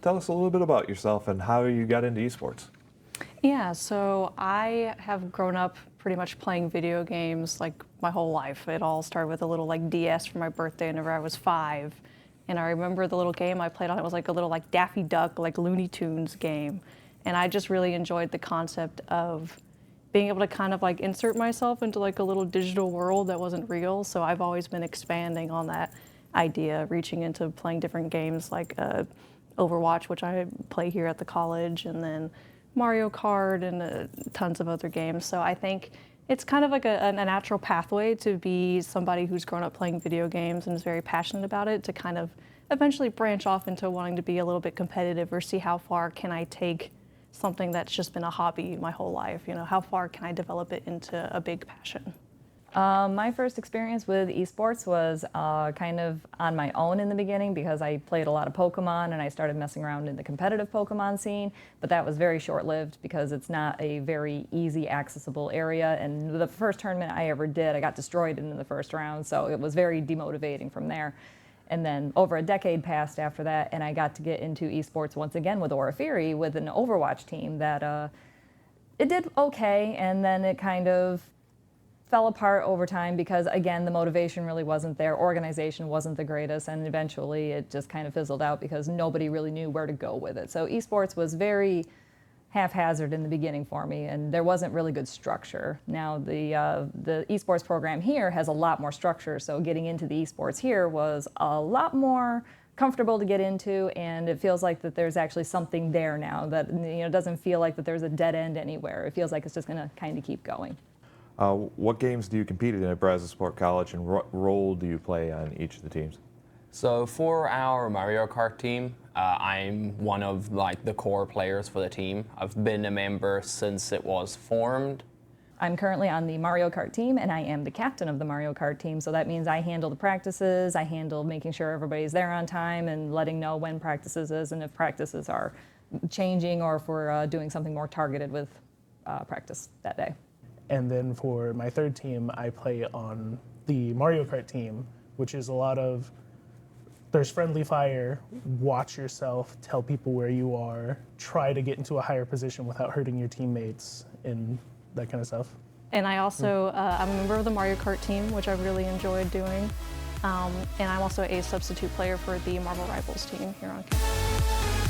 tell us a little bit about yourself and how you got into esports. Yeah, so I have grown up pretty much playing video games like my whole life. It all started with a little like DS for my birthday whenever I was 5. And I remember the little game I played on it was like a little like Daffy Duck, like Looney Tunes game. And I just really enjoyed the concept of being able to kind of like insert myself into like a little digital world that wasn't real. So I've always been expanding on that idea, reaching into playing different games like Overwatch, which I play here at the college, and then Mariokart and tons of other games. So I think it's kind of like a natural pathway to be somebody who's grown up playing video games and is very passionate about it, to kind of eventually branch off into wanting to be a little bit competitive or see how far can I take something that's just been a hobby my whole life. You know, how far can I develop it into a big passion? My first experience with esports was kind of on my own in the beginning because I played a lot of Pokemon and I started messing around in the competitive Pokemon scene, but that was very short-lived because it's not a very easy accessible area, and the first tournament I ever did, I got destroyed in the first round, so it was very demotivating from there. And then over a decade passed after that, and I got to get into esports once again with Aura Fury with an Overwatch team that it did okay, and then it kind of fell apart over time because, again, the motivation really wasn't there, organization wasn't the greatest, and eventually it just kind of fizzled out because nobody really knew where to go with it. So esports was very haphazard in the beginning for me, and there wasn't really good structure. Now the esports program here has a lot more structure, so getting into the esports here was a lot more comfortable to get into, and it feels like that there's actually something there now that, you know, doesn't feel like that there's a dead end anywhere. It feels like it's just going to kind of keep going. What games do you compete in at Brazosport College, and what role do you play on each of the teams? So for our Mario Kart team, I'm one of like the core players for the team. I've been a member since it was formed. I'm currently on the Mario Kart team, and I am the captain of the Mario Kart team, so that means I handle the practices, I handle making sure everybody's there on time and letting know when practices is and if practices are changing or if we're doing something more targeted with practice that day. And then for my third team, I play on the Mario Kart team, which is a lot of, there's friendly fire, watch yourself, tell people where you are, try to get into a higher position without hurting your teammates, and that kind of stuff. And I also, I'm a member of the Mario Kart team, which I've really enjoyed doing. And I'm also a substitute player for the Marvel Rivals team here on campus.